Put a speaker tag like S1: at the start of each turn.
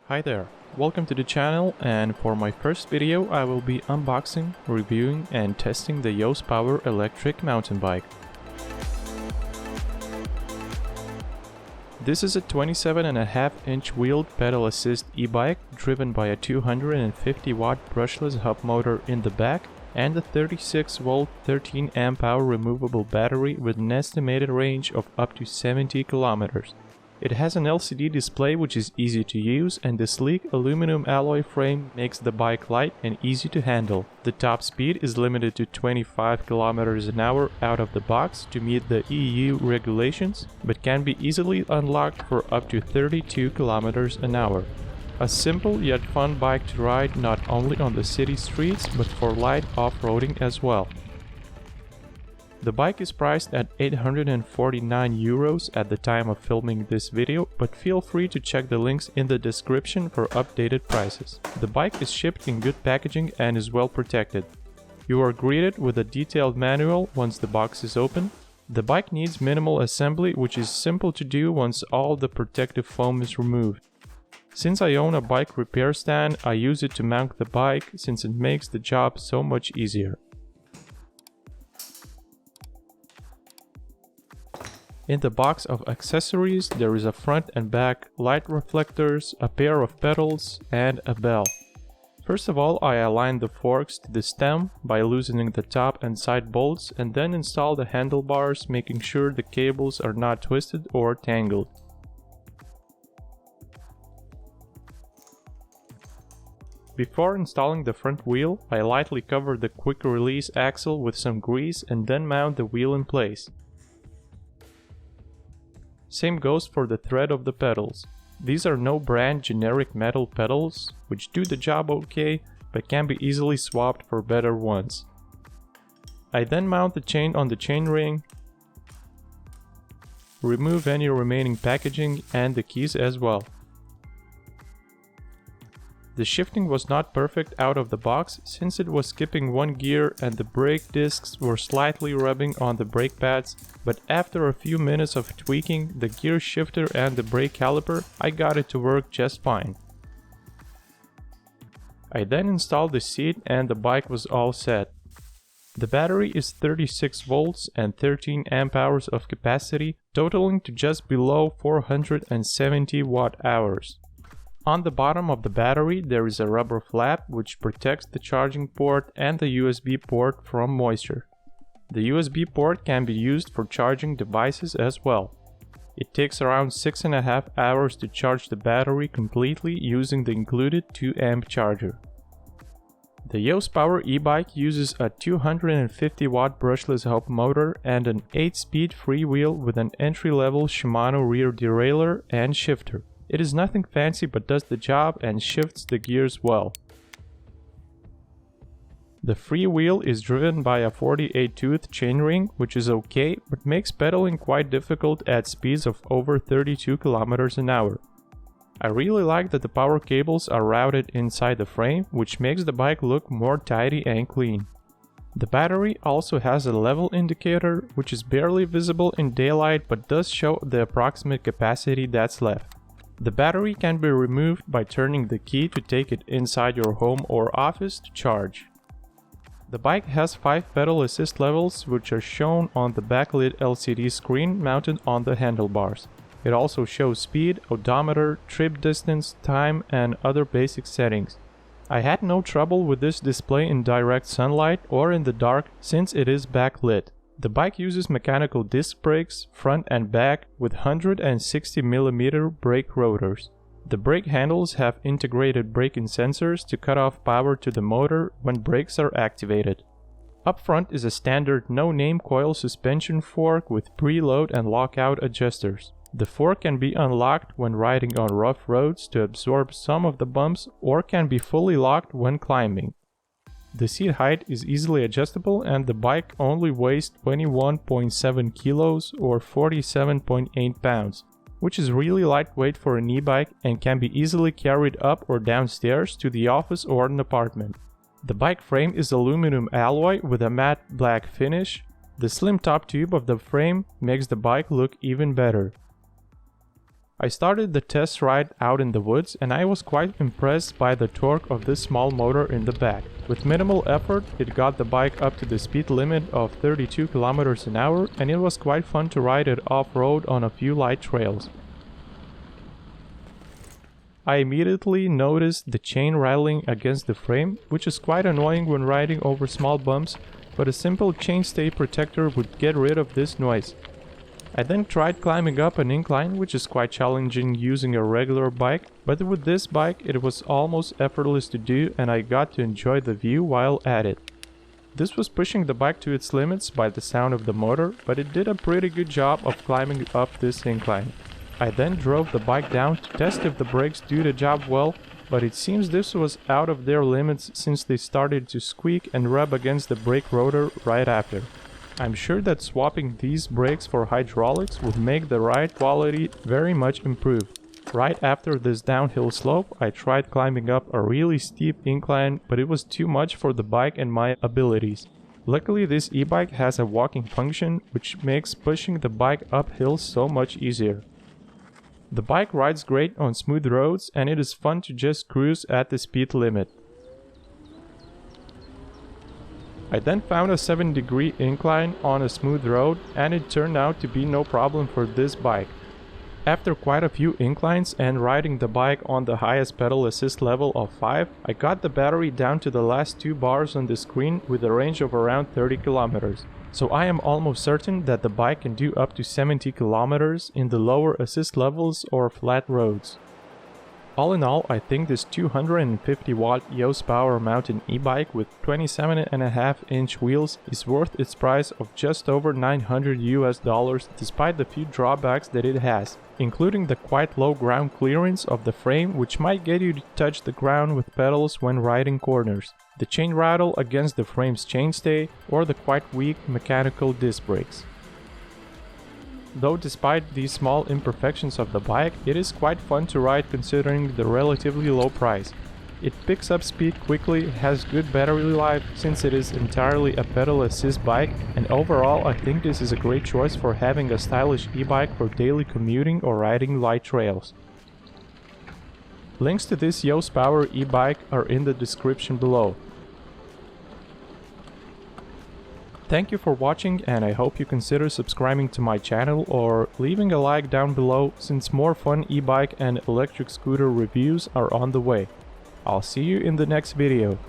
S1: Hi there, welcome to the channel, and for my first video I will be unboxing, reviewing and testing the Yose Power electric mountain bike. This is a 27.5-inch wheeled pedal assist e-bike driven by a 250 watt brushless hub motor in the back and a 36 volt 13 amp hour removable battery with an estimated range of up to 70 kilometers. It has an LCD display which is easy to use, and the sleek aluminum alloy frame makes the bike light and easy to handle. The top speed is limited to 25 km an hour out of the box to meet the EU regulations, but can be easily unlocked for up to 32 km an hour. A simple yet fun bike to ride not only on the city streets but for light off-roading as well. The bike is priced at 849 euros at the time of filming this video, but feel free to check the links in the description for updated prices. The bike is shipped in good packaging and is well protected. You are greeted with a detailed manual once the box is open. The bike needs minimal assembly, which is simple to do once all the protective foam is removed. Since I own a bike repair stand, I use it to mount the bike since it makes the job so much easier. In the box of accessories there is a front and back light reflectors, a pair of pedals and a bell. First of all, I align the forks to the stem by loosening the top and side bolts and then install the handlebars, making sure the cables are not twisted or tangled. Before installing the front wheel, I lightly cover the quick release axle with some grease and then mount the wheel in place. Same goes for the thread of the pedals. These are no brand generic metal pedals, which do the job okay, but can be easily swapped for better ones. I then mount the chain on the chainring, remove any remaining packaging and the keys as well. The shifting was not perfect out of the box since it was skipping one gear and the brake discs were slightly rubbing on the brake pads, but after a few minutes of tweaking the gear shifter and the brake caliper, I got it to work just fine. I then installed the seat and the bike was all set. The battery is 36 volts and 13 amp hours of capacity, totaling to just below 470 watt hours. On the bottom of the battery there is a rubber flap which protects the charging port and the USB port from moisture. The USB port can be used for charging devices as well. It takes around 6.5 hours to charge the battery completely using the included 2 amp charger. The Yose Power e-bike uses a 250 watt brushless hub motor and an 8-speed freewheel with an entry-level Shimano rear derailleur and shifter. It is nothing fancy but does the job and shifts the gears well. The freewheel is driven by a 48-tooth chainring, which is okay but makes pedaling quite difficult at speeds of over 32 km an hour. I really like that the power cables are routed inside the frame, which makes the bike look more tidy and clean. The battery also has a level indicator, which is barely visible in daylight but does show the approximate capacity that's left. The battery can be removed by turning the key to take it inside your home or office to charge. The bike has 5 pedal assist levels which are shown on the backlit LCD screen mounted on the handlebars. It also shows speed, odometer, trip distance, time and other basic settings. I had no trouble with this display in direct sunlight or in the dark since it is backlit. The bike uses mechanical disc brakes, front and back, with 160 mm brake rotors. The brake handles have integrated braking sensors to cut off power to the motor when brakes are activated. Up front is a standard no-name coil suspension fork with preload and lockout adjusters. The fork can be unlocked when riding on rough roads to absorb some of the bumps or can be fully locked when climbing. The seat height is easily adjustable and the bike only weighs 21.7 kilos or 47.8 pounds, which is really lightweight for an e-bike and can be easily carried up or downstairs to the office or an apartment. The bike frame is aluminum alloy with a matte black finish. The slim top tube of the frame makes the bike look even better. I started the test ride out in the woods and I was quite impressed by the torque of this small motor in the back. With minimal effort, it got the bike up to the speed limit of 32 km an hour and it was quite fun to ride it off-road on a few light trails. I immediately noticed the chain rattling against the frame, which is quite annoying when riding over small bumps, but a simple chainstay protector would get rid of this noise. I then tried climbing up an incline, which is quite challenging using a regular bike, but with this bike it was almost effortless to do and I got to enjoy the view while at it. This was pushing the bike to its limits by the sound of the motor, but it did a pretty good job of climbing up this incline. I then drove the bike down to test if the brakes do the job well, but it seems this was out of their limits since they started to squeak and rub against the brake rotor right after. I'm sure that swapping these brakes for hydraulics would make the ride quality very much improved. Right after this downhill slope, I tried climbing up a really steep incline, but it was too much for the bike and my abilities. Luckily, this e-bike has a walking function, which makes pushing the bike uphill so much easier. The bike rides great on smooth roads and it is fun to just cruise at the speed limit. I then found a 7-degree incline on a smooth road and it turned out to be no problem for this bike. After quite a few inclines and riding the bike on the highest pedal assist level of 5, I got the battery down to the last 2 bars on the screen with a range of around 30 kilometers. So I am almost certain that the bike can do up to 70 kilometers in the lower assist levels or flat roads. All in all, I think this 250 watt Yose Power mountain e-bike with 27.5-inch wheels is worth its price of just over $900 despite the few drawbacks that it has, including the quite low ground clearance of the frame, which might get you to touch the ground with pedals when riding corners, the chain rattle against the frame's chainstay, or the quite weak mechanical disc brakes. Though despite these small imperfections of the bike, it is quite fun to ride considering the relatively low price. It picks up speed quickly, has good battery life since it is entirely a pedal assist bike, and overall I think this is a great choice for having a stylish e-bike for daily commuting or riding light trails. Links to this Yose Power e-bike are in the description below. Thank you for watching and I hope you consider subscribing to my channel or leaving a like down below since more fun e-bike and electric scooter reviews are on the way. I'll see you in the next video.